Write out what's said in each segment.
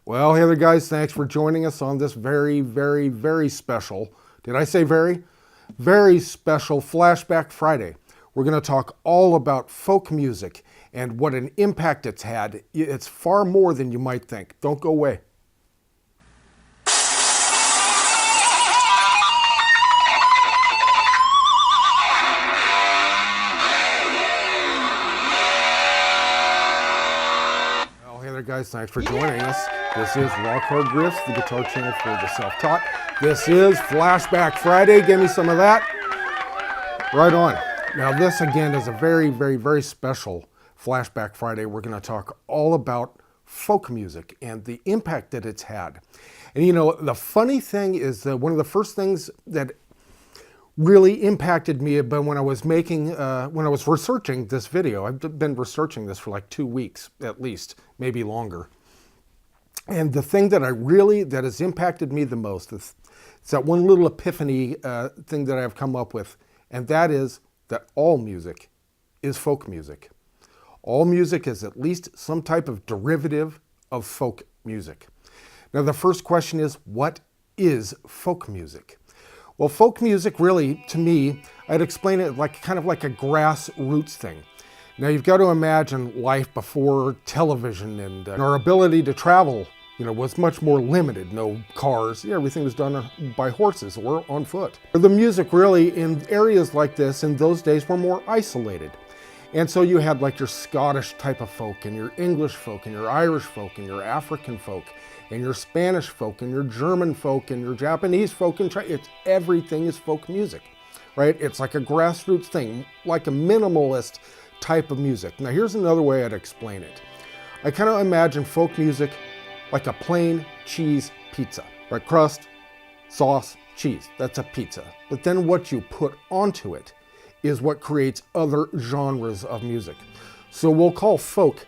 Well, hey there guys, thanks for joining us on this very special, did I say very? Very special Flashback Friday. We're going to talk all about folk music and what an impact it's had. It's far more than you might think. Don't go away. Well, hey there guys, thanks for joining us. This is Rock Hard Riffs, the guitar channel for the self-taught. This is Flashback Friday. Give me some of that. Right on. Now this again is a very special Flashback Friday. We're going to talk all about folk music and the impact that it's had. And you know, the funny thing is that one of the first things that really impacted me about when I was researching this video, I've been researching this for like 2 weeks at least, maybe longer. And the thing that that has impacted me the most is that one little epiphany thing that I've come up with, and that is that all music is folk music. All music is at least some type of derivative of folk music. Now the first question is, what is folk music? Well, folk music really, to me, I'd explain it like kind of like a grassroots thing. Now you've got to imagine life before television and our ability to travel, you know, was much more limited. No cars, everything was done by horses or on foot. The music really in areas like this in those days were more isolated. And so you had like your Scottish type of folk and your English folk and your Irish folk and your African folk and your Spanish folk and your German folk and your Japanese folk, and everything is folk music, right? It's like a grassroots thing, like a minimalist type of music. Now here's another way I'd explain it. I kind of imagine folk music like a plain cheese pizza, right? Crust, sauce, cheese, that's a pizza. But then what you put onto it is what creates other genres of music. So we'll call folk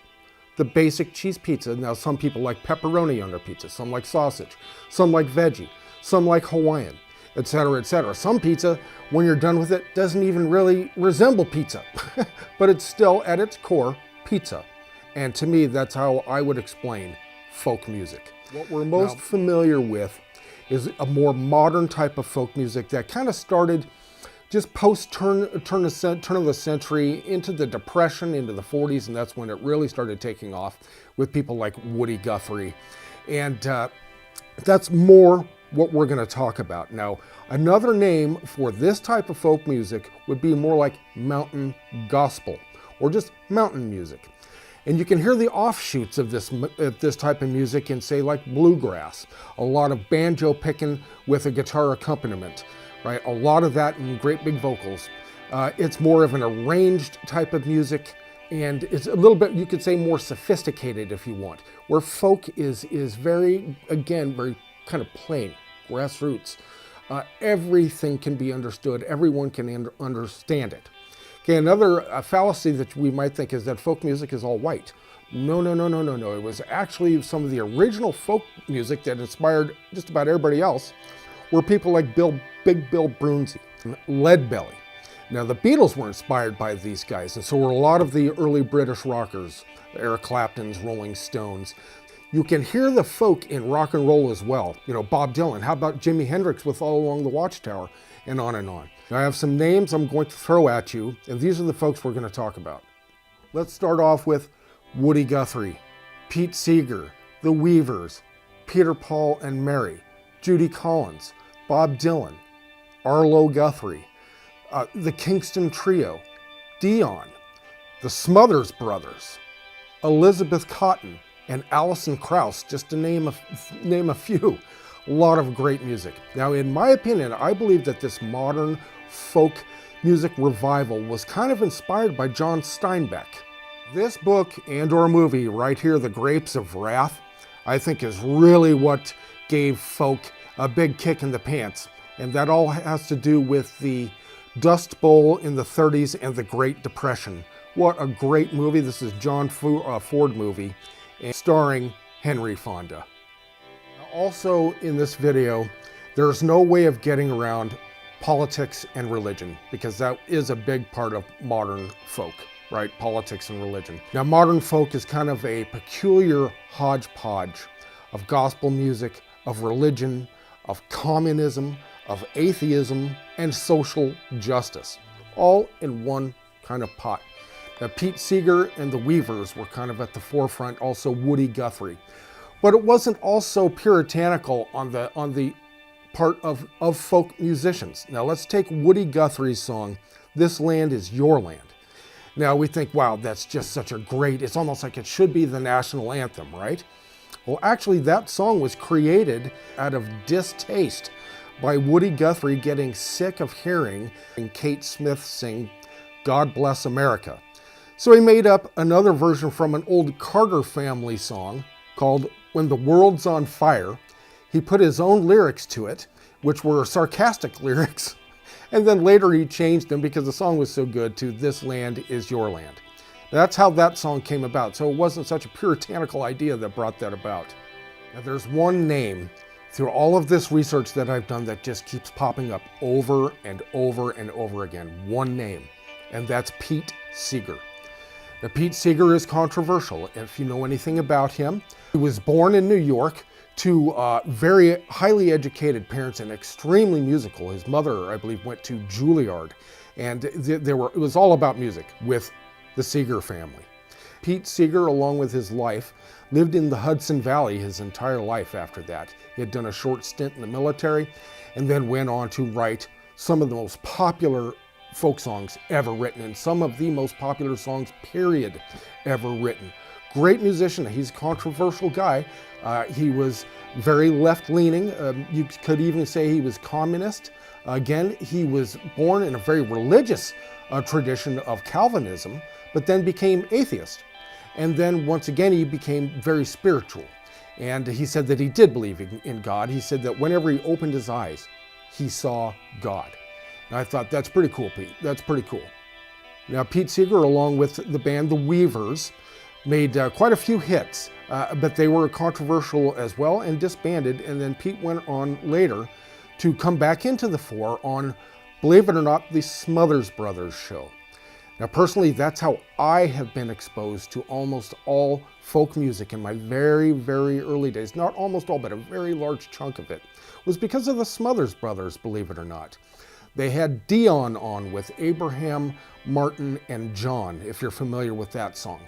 the basic cheese pizza. Now some people like pepperoni on their pizza, some like sausage, some like veggie, some like Hawaiian, etc., etc. Some pizza, when you're done with it, doesn't even really resemble pizza, but it's still at its core pizza. And to me, that's how I would explain folk music. What we're most familiar with is a more modern type of folk music that kind of started just post turn of the century into the Depression, into the 40s, and that's when it really started taking off with people like Woody Guthrie. And that's more what we're going to talk about. Now, another name for this type of folk music would be more like mountain gospel or just mountain music. And you can hear the offshoots of this type of music in, say, like bluegrass. A lot of banjo picking with a guitar accompaniment, right? A lot of that in great big vocals. It's more of an arranged type of music, and it's a little bit, you could say, more sophisticated if you want. Where folk is very, again, very kind of plain, grassroots. Everything can be understood. Everyone can understand it. Okay, another fallacy that we might think is that folk music is all white. No. It was actually some of the original folk music that inspired just about everybody else were people like Big Bill Broonzy, Leadbelly. Now the Beatles were inspired by these guys, and so were a lot of the early British rockers, Eric Clapton's, Rolling Stones. You can hear the folk in rock and roll as well. You know, Bob Dylan, how about Jimi Hendrix with All Along the Watchtower, and on and on. Now I have some names I'm going to throw at you, and these are the folks we're going to talk about. Let's start off with Woody Guthrie, Pete Seeger, The Weavers, Peter, Paul and Mary, Judy Collins, Bob Dylan, Arlo Guthrie, the Kingston Trio, Dion, the Smothers Brothers, Elizabeth Cotten, and Alison Krauss, just to name a few. A lot of great music. Now, in my opinion, I believe that this modern folk music revival was kind of inspired by John Steinbeck. This book and or movie right here, The Grapes of Wrath, I think is really what gave folk a big kick in the pants. And that all has to do with the Dust Bowl in the 30s and the Great Depression. What a great movie. This is John Ford movie, and starring Henry Fonda. Also in this video, there's no way of getting around politics and religion, because that is a big part of modern folk. right? Politics and religion. Now, modern folk is kind of a peculiar hodgepodge of gospel music, of religion, of communism, of atheism, and social justice, all in one kind of pot. Now, Pete Seeger and the Weavers were kind of at the forefront, also Woody Guthrie. But it wasn't also puritanical on the part of folk musicians. Now let's take Woody Guthrie's song, This Land Is Your Land. Now we think, wow, that's just such a great, it's almost like it should be the national anthem, right? Well, actually that song was created out of distaste by Woody Guthrie getting sick of hearing Kate Smith sing God Bless America. So he made up another version from an old Carter family song called When the World's on Fire. He put his own lyrics to it, which were sarcastic lyrics, and then later he changed them because the song was so good to This Land Is Your Land. That's how that song came about, so it wasn't such a puritanical idea that brought that about. Now there's one name through all of this research that I've done that just keeps popping up over and over and over again. One name, and that's Pete Seeger. Now, Pete Seeger is controversial. If you know anything about him, he was born in New York to very highly educated parents and extremely musical. His mother, I believe, went to Juilliard, and it was all about music with the Seeger family. Pete Seeger, along with his wife, lived in the Hudson Valley his entire life after that. He had done a short stint in the military and then went on to write some of the most popular folk songs ever written, and some of the most popular songs, period, ever written. Great musician. He's a controversial guy. He was very left-leaning. You could even say he was communist. Again, he was born in a very religious tradition of Calvinism, but then became atheist. And then once again, he became very spiritual. And he said that he did believe in God. He said that whenever he opened his eyes, he saw God. And I thought, that's pretty cool, Pete. That's pretty cool. Now, Pete Seeger, along with the band The Weavers, made quite a few hits, but they were controversial as well and disbanded. And then Pete went on later to come back into the fore on, believe it or not, the Smothers Brothers show. Now, personally, that's how I have been exposed to almost all folk music in my very, very early days. Not almost all, but a very large chunk of it was because of the Smothers Brothers, believe it or not. They had Dion on with Abraham, Martin, and John, if you're familiar with that song.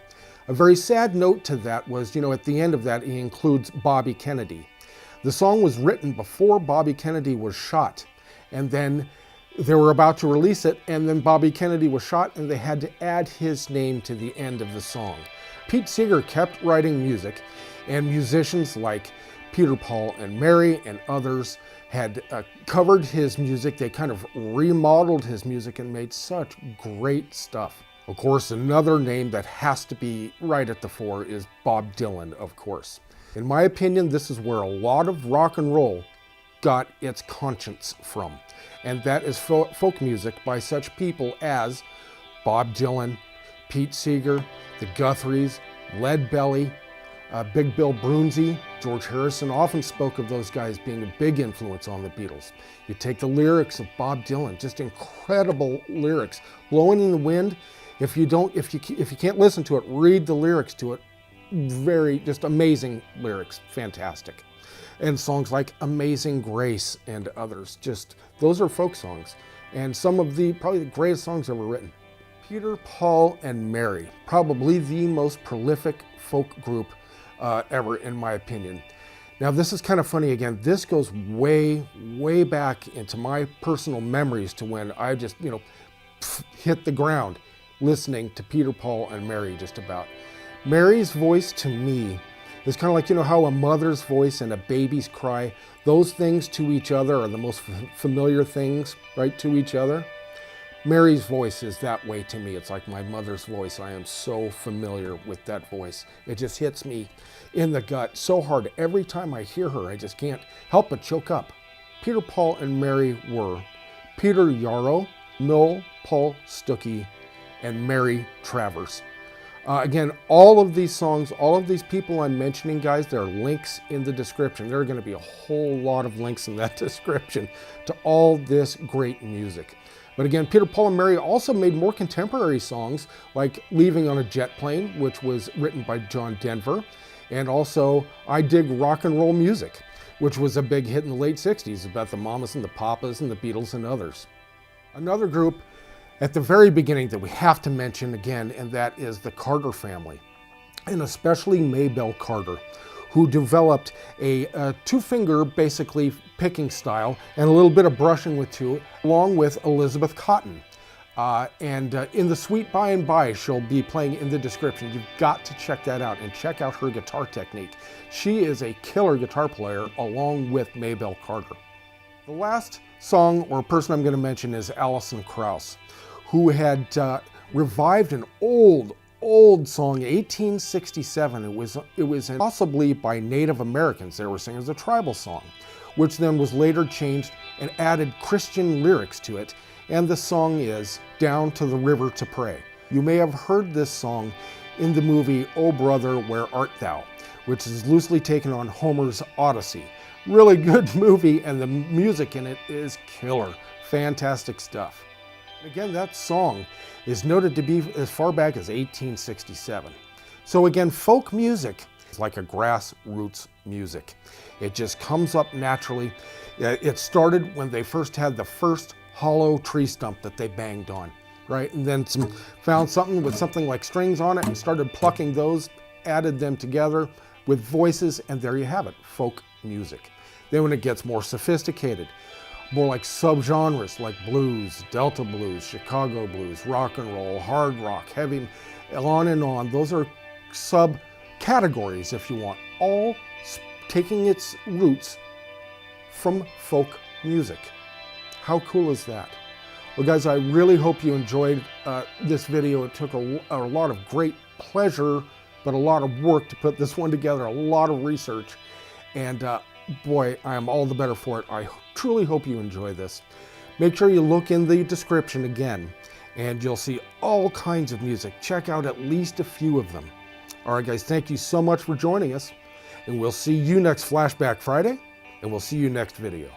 A very sad note to that was, at the end of that, he includes Bobby Kennedy. The song was written before Bobby Kennedy was shot, and then they were about to release it, and then Bobby Kennedy was shot, and they had to add his name to the end of the song. Pete Seeger kept writing music, and musicians like Peter, Paul, and Mary and others had covered his music. They kind of remodeled his music and made such great stuff. Of course, another name that has to be right at the fore is Bob Dylan, of course. In my opinion, this is where a lot of rock and roll got its conscience from. And that is folk music by such people as Bob Dylan, Pete Seeger, the Guthries, Lead Belly, Big Bill Broonzy. George Harrison often spoke of those guys being a big influence on the Beatles. You take the lyrics of Bob Dylan, just incredible lyrics. Blowin' in the Wind, if you can't listen to it, read the lyrics to it. Just amazing lyrics, fantastic. And songs like Amazing Grace and others, those are folk songs. And some of probably the greatest songs ever written. Peter, Paul, and Mary, probably the most prolific folk group ever, in my opinion. Now, this is kind of funny again. This goes way, way back into my personal memories to when I just, hit the ground listening to Peter, Paul, and Mary just about. Mary's voice to me is kind of like, how a mother's voice and a baby's cry, those things to each other are the most familiar things, right, to each other. Mary's voice is that way to me. It's like my mother's voice. I am so familiar with that voice. It just hits me in the gut so hard. Every time I hear her, I just can't help but choke up. Peter, Paul, and Mary were Peter Yarrow, Noel Paul Stuckey, and Mary Travers. Again, all of these songs, all of these people I'm mentioning, guys, there are links in the description. There are going to be a whole lot of links in that description to all this great music. But again, Peter, Paul, and Mary also made more contemporary songs like Leaving on a Jet Plane, which was written by John Denver. And also, I dig rock and roll music, which was a big hit in the late 60s about the Mamas and the Papas and the Beatles and others. Another group at the very beginning that we have to mention again, and that is the Carter family, and especially Maybelle Carter, who developed a two-finger, basically, picking style and a little bit of brushing with two, along with Elizabeth Cotten. In the Sweet By and By, she'll be playing in the description. You've got to check that out and check out her guitar technique. She is a killer guitar player along with Maybelle Carter. The last song or person I'm going to mention is Alison Krauss, who had revived an old song, 1867. It was possibly by Native Americans. They were singing as a tribal song, which then was later changed and added Christian lyrics to it. And the song is Down to the River to Pray. You may have heard this song in the movie Oh Brother, Where Art Thou, which is loosely taken on Homer's Odyssey. Really good movie, and the music in it is killer. Fantastic stuff. Again, that song is noted to be as far back as 1867. So again, folk music is like a grassroots music. It just comes up naturally. It started when they first had the first hollow tree stump that they banged on, right? And then found something with something like strings on it and started plucking those, added them together with voices, and there you have it, folk music. Then when it gets more sophisticated, more like subgenres like blues, Delta blues, Chicago blues, rock and roll, hard rock, heavy, on and on. Those are subcategories, if you want, all taking its roots from folk music. How cool is that? Well, guys, I really hope you enjoyed this video. It took a lot of great pleasure, but a lot of work to put this one together, a lot of research. And boy, I am all the better for it. I truly hope you enjoy this. Make sure you look in the description again, and you'll see all kinds of music. Check out at least a few of them. All right, guys, thank you so much for joining us, and we'll see you next Flashback Friday, and we'll see you next video.